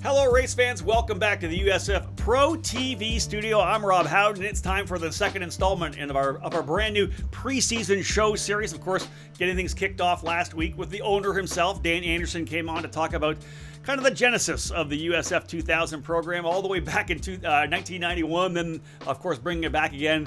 Hello, race fans. Welcome back to the USF Pro TV studio. I'm Rob Howden. It's time for the second installment of our brand new preseason show series. Of course, getting things kicked off last week with the owner himself, Dan Anderson, came on to talk about kind of the genesis of the USF 2000 program all the way back in 1991, then, of course, bringing it back again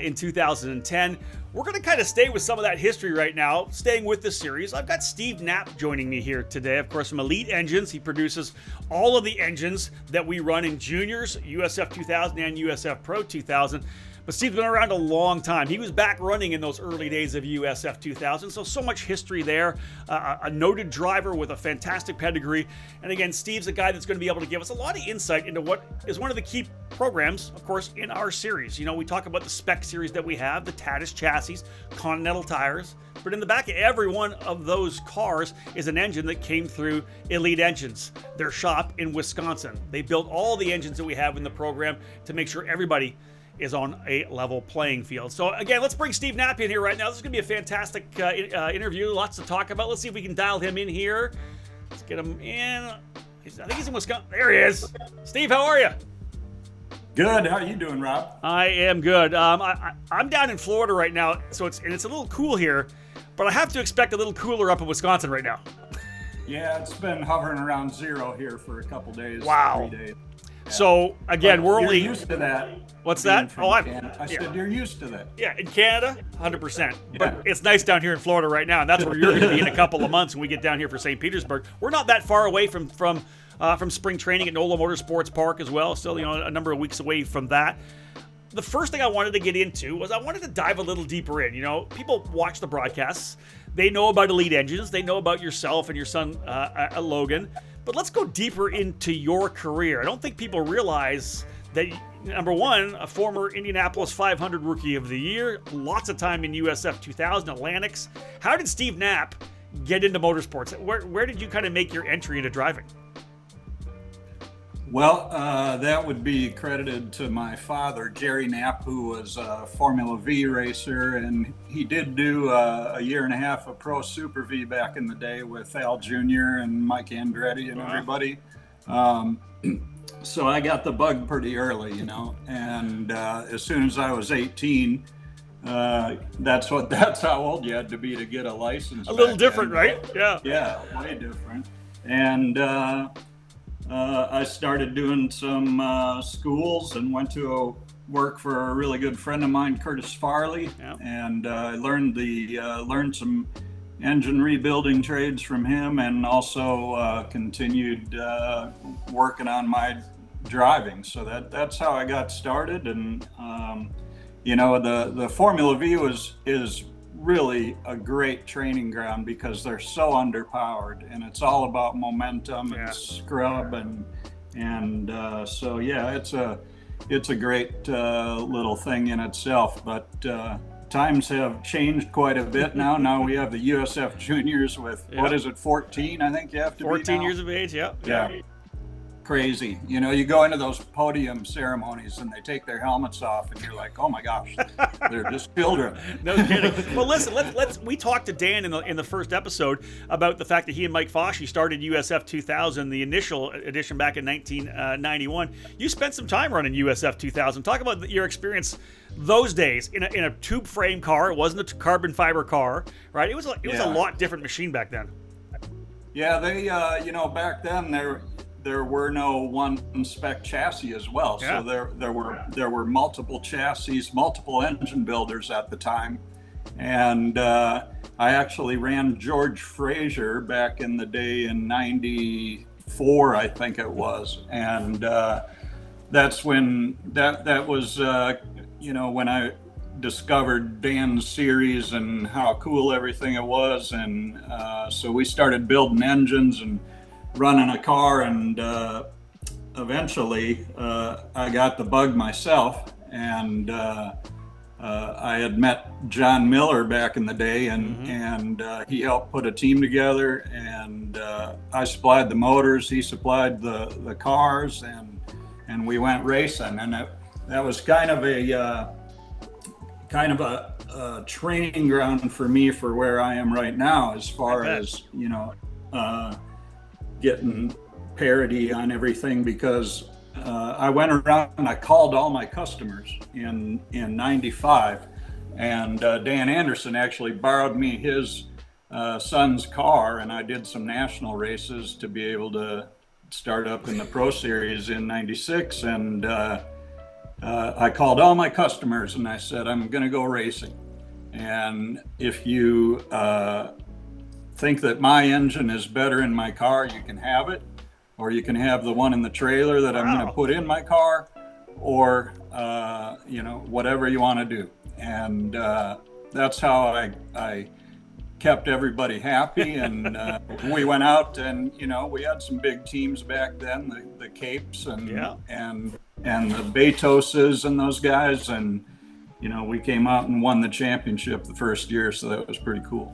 in 2010. We're going to kind of stay with some of that history right now, staying with the series. I've got Steve Knapp joining me here today, of course, from Elite Engines. He produces all of the engines that we run in juniors, USF 2000 and USF Pro 2000. But Steve's been around a long time. He was back running in those early days of USF 2000, so much history there. A noted driver with a fantastic pedigree. And again, Steve's a guy that's going to be able to give us a lot of insight into what is one of the key programs, of course, in our series. You know, we talk about the spec series that we have, the Tatis chassis, Continental tires. But in the back of every one of those cars is an engine that came through Elite Engines, their shop in Wisconsin. They built all the engines that we have in the program to make sure everybody is on a level playing field. So again, let's bring Steve Knapp in here right now. This is going to be a fantastic interview. Lots to talk about. Let's see if we can dial him in here. Let's get him in. I think he's in Wisconsin. There he is. Steve, how are you? Good. How are you doing, Rob? I am good. I'm down in Florida right now, so it's a little cool here, but I have to expect a little cooler up in Wisconsin right now. Yeah, it's been hovering around zero here for a couple days. Wow. 3 days. Yeah. So again, but we're you're only used to that. What's that? Oh, I said you're used to that. Yeah, in Canada, 100%. Yeah. But it's nice down here in Florida right now, and that's where you're going to be in a couple of months when we get down here for St. Petersburg. We're not that far away from spring training at NOLA Motorsports Park as well. Still, a number of weeks away from that. The first thing I wanted to get into was I wanted to dive a little deeper in. You know, people watch the broadcasts. They know about Elite Engines. They know about yourself and your son, Logan. But let's go deeper into your career. I don't think people realize that, number one, a former Indianapolis 500 Rookie of the Year, lots of time in USF 2000, Atlantics. How did Steve Knapp get into motorsports? Where did you kind of make your entry into driving? Well, that would be credited to my father, Jerry Knapp, who was a Formula V racer, and he did do a year and a half of Pro Super V back in the day with Al Jr. and Mike Andretti and everybody. So I got the bug pretty early, and as soon as I was 18, that's how old you had to be to get a license. A little different, then. Right? Yeah. Yeah, way different. And I started doing some schools and went to work for a really good friend of mine, Curtis Farley, and I learned some engine rebuilding trades from him, and also continued working on my driving. So that's how I got started. And the Formula V is really a great training ground because they're so underpowered, and it's all about momentum and scrub and so yeah, it's a great little thing in itself. But times have changed quite a bit now. Now we have the USF juniors with what is it, 14? I think you have to 14 be years of age. Yeah. Crazy. You go into those podium ceremonies and they take their helmets off and you're like, oh my gosh, they're just children. No kidding. Well, listen, we talked to Dan in the first episode about the fact that he and Mike Foshee started USF 2000, the initial edition back in 1991. You spent some time running USF 2000. Talk about your experience those days in a tube frame car. It wasn't a carbon fiber car, right? It was a lot different machine back then. Yeah, they back then there were no one spec chassis as well. Yeah. So there were multiple chassis, multiple engine builders at the time. And I actually ran George Frazier back in the day in 94, I think it was. And that's when that was when I discovered Dan's series and how cool everything it was. And so we started building engines and running a car, and eventually I got the bug myself, and I had met John Miller back in the day, and he helped put a team together, and I supplied the motors, he supplied the cars, and we went racing. And that was kind of a training ground for me for where I am right now, as far as getting parody on everything because I went around and I called all my customers in '95, and Dan Anderson actually borrowed me his son's car, and I did some national races to be able to start up in the Pro Series in '96. And I called all my customers and I said, I'm going to go racing. And if you think that my engine is better in my car, you can have it, or you can have the one in the trailer that I'm going to put in my car, or whatever you want to do. And that's how I kept everybody happy. And we went out, and we had some big teams back then, the Capes and the Betoses and those guys, and we came out and won the championship the first year, so that was pretty cool.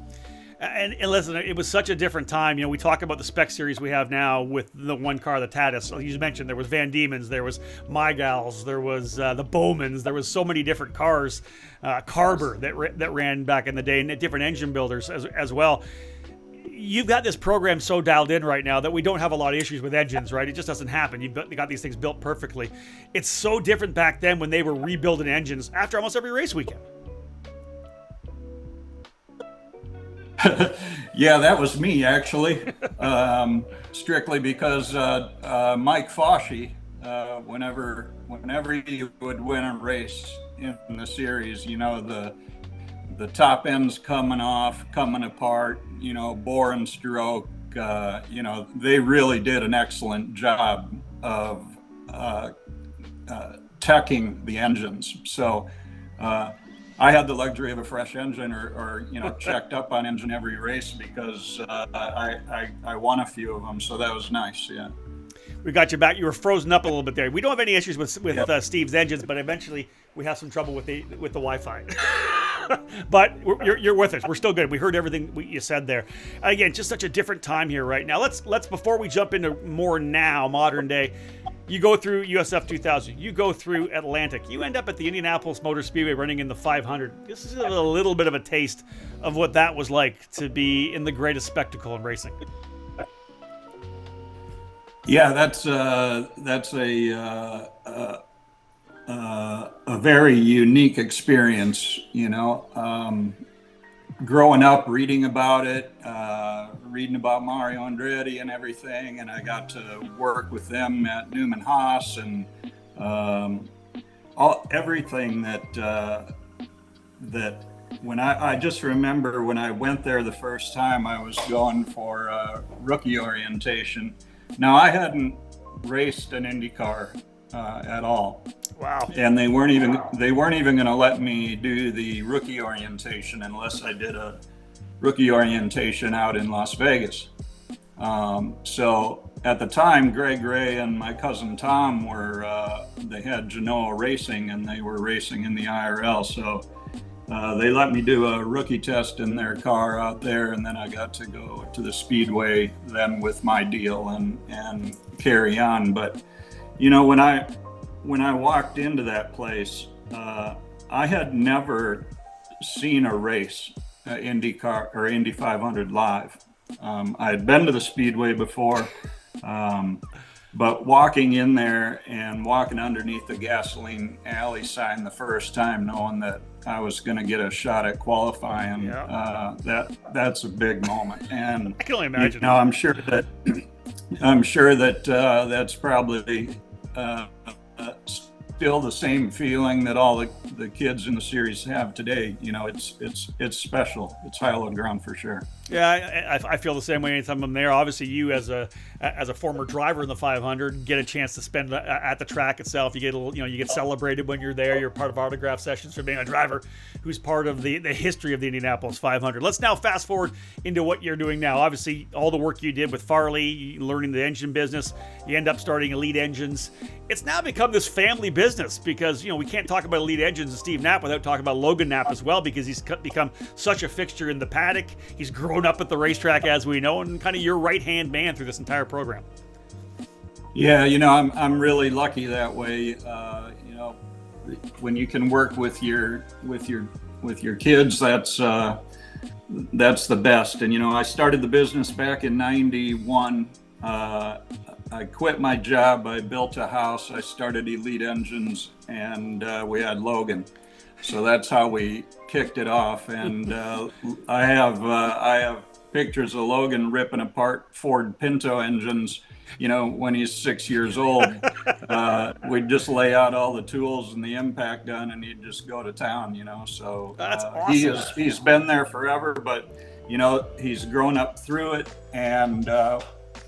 And listen, it was such a different time. We talk about the spec series we have now with the one car, the Tatis. You mentioned there was Van Diemen's, there was My Gals, there was the Bowmans. There was so many different cars, Carver that ran back in the day, and different engine builders as well. You've got this program so dialed in right now that we don't have a lot of issues with engines, right? It just doesn't happen. You've got these things built perfectly. It's so different back then when they were rebuilding engines after almost every race weekend. Yeah, that was me actually, strictly because Mike Foshee, whenever he would win a race in the series, the top end's coming apart, bore and stroke, they really did an excellent job of teching the engines. So I had the luxury of a fresh engine or checked up on engine every race because I won a few of them. So that was nice. Yeah. We got you back. You were frozen up a little bit there. We don't have any issues with Steve's engines, but eventually we have some trouble with the Wi-Fi. But you're with us. We're still good. We heard everything you said there. Again, just such a different time here right now. Let's before we jump into more now, modern day. You go through USF 2000. You go through Atlantic. You end up at the Indianapolis Motor Speedway running in the 500. This is a little bit of a taste of what that was like to be in the greatest spectacle in racing. Yeah, that's a very unique experience. Growing up, reading about it, reading about Mario Andretti and everything, and I got to work with them at Newman Haas and everything that when I just remember when I went there the first time, I was going for rookie orientation. Now I hadn't raced an IndyCar at all. Wow. And they weren't even going to let me do the rookie orientation unless I did a rookie orientation out in Las Vegas. So at the time, Greg Ray and my cousin Tom they had Genoa Racing and they were racing in the IRL. So they let me do a rookie test in their car out there, and then I got to go to the Speedway then with my deal and carry on. But when I walked into that place, I had never seen a race, IndyCar or Indy 500 live. I had been to the Speedway before, but walking in there and walking underneath the gasoline alley sign the first time, knowing that I was going to get a shot at qualifying, that's a big moment. And I can only imagine. I'm sure that that's probably still the same feeling that all the kids in the series have today. It's special. It's hallowed ground for sure. Yeah, I feel the same way anytime I'm there. Obviously, you as a former driver in the 500 get a chance to spend at the track itself. You get you get celebrated when you're there. You're part of autograph sessions for being a driver who's part of the history of the Indianapolis 500. Let's now fast forward into what you're doing now. Obviously, all the work you did with Farley, learning the engine business, you end up starting Elite Engines. It's now become this family business because we can't talk about Elite Engines and Steve Knapp without talking about Logan Knapp as well, because he's become such a fixture in the paddock. He's grown up at the racetrack, as we know, and kind of your right-hand man through this entire program. Yeah, I'm really lucky that way. When you can work with your kids, that's the best. And I started the business back in '91. I quit my job. I built a house. I started Elite Engines, and we had Logan. So that's how we kicked it off. And I have pictures of Logan ripping apart Ford Pinto engines. When he's 6 years old, we'd just lay out all the tools and the impact gun, and he'd just go to town. So that's awesome. He's been there forever, but he's grown up through it. And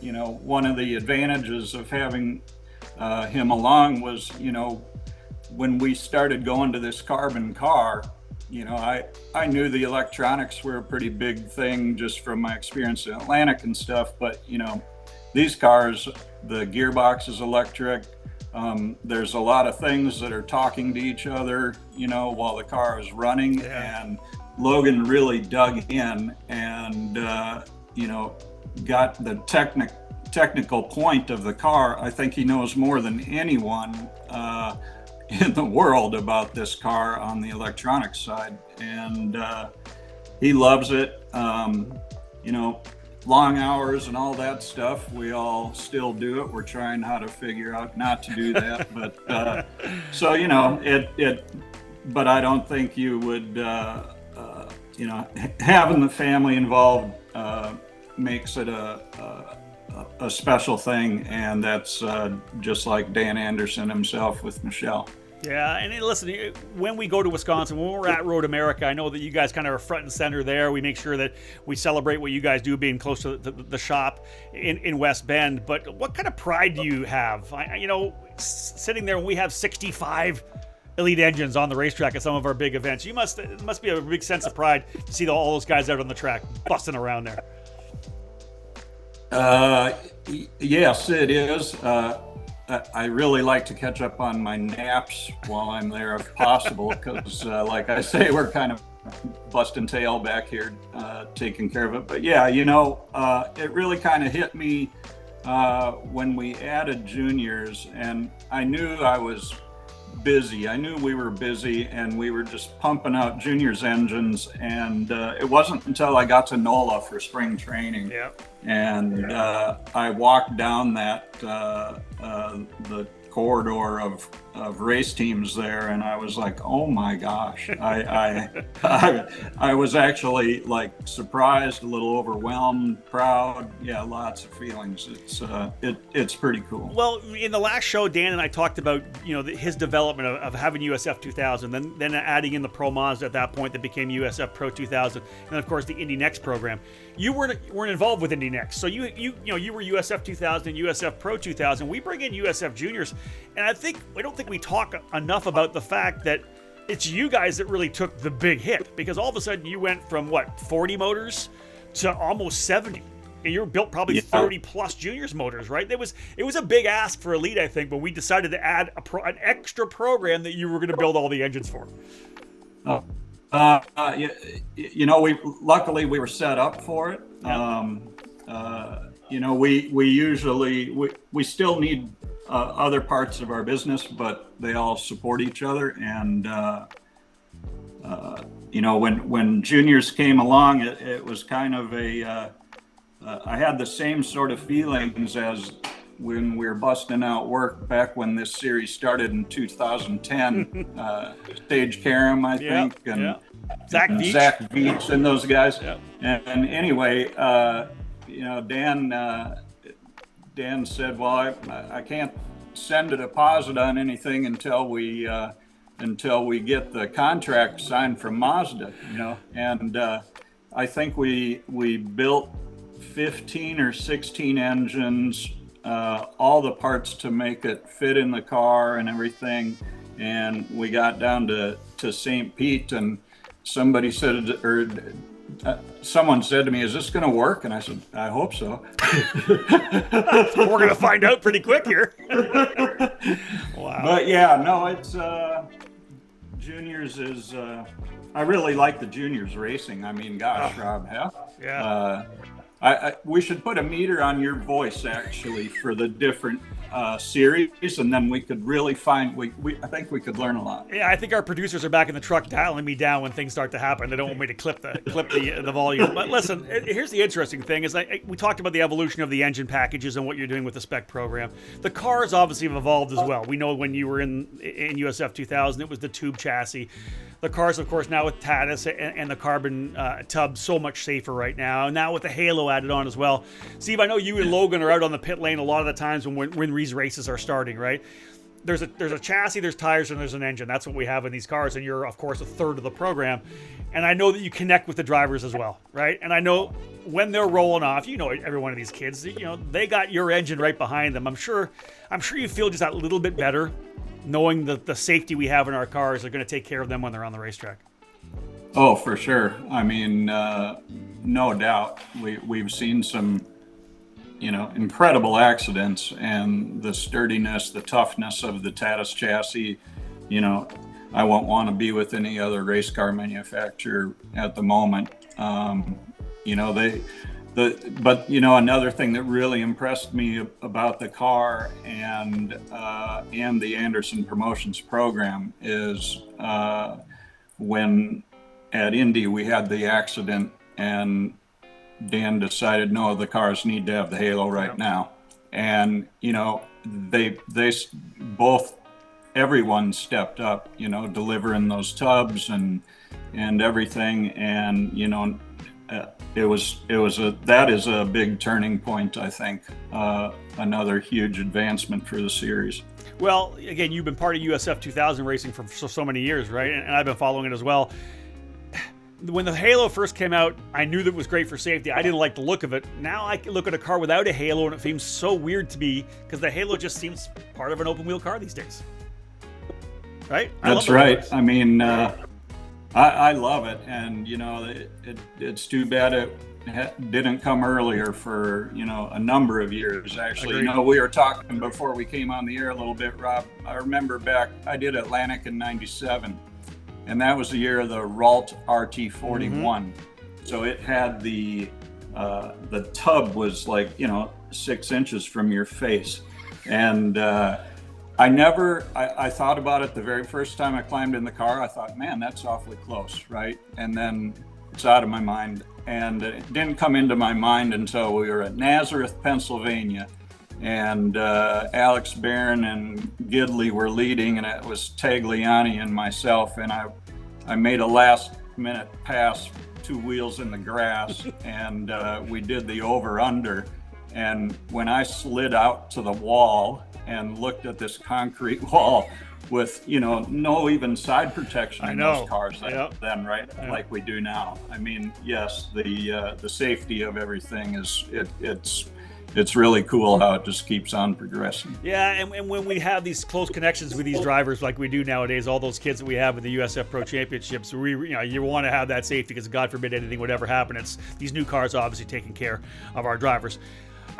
one of the advantages of having him along was, when we started going to this carbon car, I knew the electronics were a pretty big thing just from my experience in Atlantic and stuff. But, these cars, the gearbox is electric. There's a lot of things that are talking to each other, while the car is running. Yeah. And Logan really dug in and, got the technical point of the car. I think he knows more than anyone in the world about this car on the electronics side, and he loves it. Long hours and all that stuff, we all still do it. We're trying how to figure out not to do that, but so but I don't think you would having the family involved makes it a special thing, and that's just like Dan Anderson himself with Michelle. Yeah, and listen, when we go to Wisconsin, when we're at Road America, I know that you guys kind of are front and center there. We make sure that we celebrate what you guys do, being close to the shop in West Bend. But what kind of pride do you have? Sitting there when we have 65 Elite engines on the racetrack at some of our big events, it must be a big sense of pride to see all those guys out on the track busting around there. Yes, it is. I really like to catch up on my naps while I'm there if possible, because like I say, we're kind of busting tail back here taking care of it. But yeah, it really kind of hit me when we added juniors, and I knew I was busy. I knew we were busy, and we were just pumping out juniors engines, and it wasn't until I got to NOLA for spring training. Yeah. And I walked down the corridor of race teams there, and I was like, oh my gosh. I was actually like surprised, a little overwhelmed, proud. Yeah, lots of feelings. It's pretty cool. Well, in the last show, Dan and I talked about his development of having USF 2000, then adding in the Pro Mazda at that point that became USF Pro 2000, and of course the Indy Next program. You weren't involved with Indy Next, so you were USF 2000 and USF Pro 2000. We bring in USF Juniors, and I don't think we talk enough about the fact that it's you guys that really took the big hit, because all of a sudden you went from 40 motors to almost 70. And you built probably 30 plus juniors motors, right? It was a big ask for Elite, I think, but we decided to add an extra program that you were going to build all the engines for. Luckily we were set up for it. We still need other parts of our business, but they all support each other. And when juniors came along, it was kind of I had the same sort of feelings as when we were busting out work back when this series started in 2010. Stage Karam, I think, and Zach Veach and those guys. Yeah. And anyway, Dan said, well, I can't send a deposit on anything until we get the contract signed from Mazda, and I think we built 15 or 16 engines, all the parts to make it fit in the car and everything. And we got down to St. Pete, and somebody said, someone said to me, is this going to work? And I said, I hope so. We're going to find out pretty quick here. Wow. But yeah, no, it's juniors is, I really like the juniors racing. I mean, gosh, Rob, yeah. We should put a meter on your voice, actually, for the different series, and then we could really find. I think we could learn a lot. Yeah, I think our producers are back in the truck dialing me down when things start to happen. They don't want me to clip the volume. But listen, here's the interesting thing: is we talked about the evolution of the engine packages and what you're doing with the spec program. The cars obviously have evolved as well. We know when you were in USF 2000, it was the tube chassis. The cars, of course, now with TATIS and the carbon tub, so much safer right now. And now with the Halo added on as well. Steve, I know you and Logan are out on the pit lane a lot of the times when these races are starting, right? There's a chassis, there's tires, and there's an engine. That's what we have in these cars, and you're, of course, a third of the program. And I know that you connect with the drivers as well, right? And I know when they're rolling off, every one of these kids, they got your engine right behind them. I'm sure you feel just that little bit better knowing the safety we have in our cars are going to take care of them when they're on the racetrack. Oh, for sure. I mean, no doubt. We've seen some, incredible accidents, and the sturdiness, the toughness of the TATIS chassis. I won't want to be with any other race car manufacturer at the moment. But another thing that really impressed me about the car and the Anderson Promotions program is when at Indy we had the accident and Dan decided, no, the cars need to have the Halo right now. And, they both, everyone stepped up, delivering those tubs and everything. And, that is a big turning point, I think. Another huge advancement for the series. Well, again, you've been part of USF 2000 racing for so many years, right? And I've been following it as well. When the Halo first came out, I knew that it was great for safety. I didn't like the look of it. Now I look at a car without a Halo and it seems so weird to me because the Halo just seems part of an open wheel car these days. Right? That's right. Cars. I mean, I love it. And, it's too bad it didn't come earlier for, a number of years, actually. Agreed. We were talking before we came on the air a little bit, Rob. I remember back, I did Atlantic in 97. And that was the year of the Ralt RT41. Mm-hmm. So it had the tub was like, 6 inches from your face. And I thought about it the very first time I climbed in the car. I thought, man, that's awfully close, right? And then it's out of my mind. And it didn't come into my mind until we were at Nazareth, Pennsylvania. And Alex Barron and Gidley were leading, and it was Tagliani and myself. And I made a last-minute pass, 2 wheels in the grass, and we did the over-under. And when I slid out to the wall and looked at this concrete wall with, no even side protection in those cars then, right? Yep. Like we do now. I mean, yes, the safety of everything it's really cool how it just keeps on progressing. Yeah, and when we have these close connections with these drivers like we do nowadays, all those kids that we have in the USF Pro Championships, you want to have that safety because God forbid anything would ever happen. It's these new cars obviously taking care of our drivers.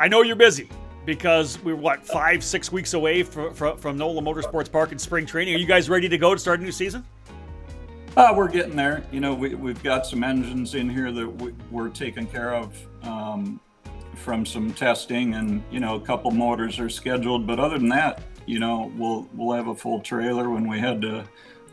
I know you're busy because we're 5-6 weeks away from NOLA Motorsports Park in spring training. Are you guys ready to go to start a new season? We're getting there. We've got some engines in here that we're taking care of from some testing, and a couple motors are scheduled. But other than that, we'll have a full trailer when we head to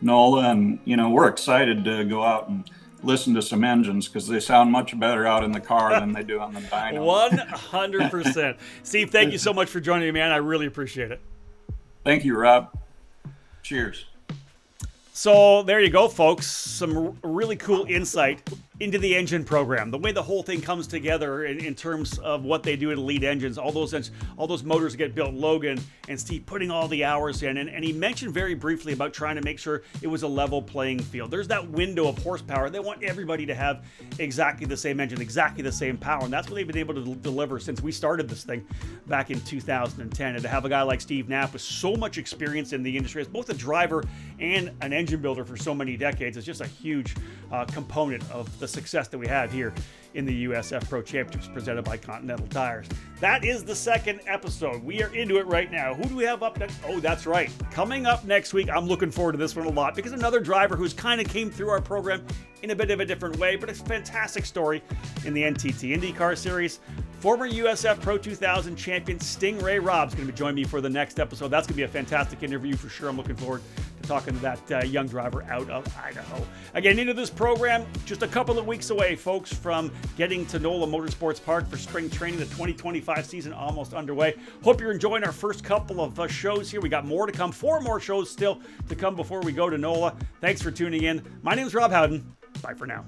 NOLA, and we're excited to go out and listen to some engines because they sound much better out in the car than they do on the dyno. 100%. Steve, thank you so much for joining me, man. I really appreciate it. Thank you, Rob. Cheers. So there you go, folks. Some really cool insight into the engine program, the way the whole thing comes together in terms of what they do at Elite Engines, all those motors get built. Logan and Steve putting all the hours in, and he mentioned very briefly about trying to make sure it was a level playing field. There's that window of horsepower. They want everybody to have exactly the same engine, exactly the same power, and that's what they've been able to deliver since we started this thing back in 2010. And to have a guy like Steve Knapp with so much experience in the industry as both a driver and an engine builder for so many decades is just a huge component of the success that we have here in the USF Pro Championships presented by Continental Tires. That is the second episode. We are into it right now. Who do we have up next? Oh, that's right. Coming up next week, I'm looking forward to this one a lot because another driver who's kind of came through our program in a bit of a different way, but it's a fantastic story in the NTT IndyCar Series. Former USF Pro 2000 champion Stingray Robb's going to be joining me for the next episode. That's going to be a fantastic interview for sure. I'm looking forward to talking to that young driver out of Idaho. Again, into this program, just a couple of weeks away, folks, from getting to NOLA Motorsports Park for spring training. The 2025 season almost underway. Hope you're enjoying our first couple of shows here. We got more to come, 4 more shows still to come before we go to NOLA. Thanks for tuning in. My name is Rob Howden. Bye for now.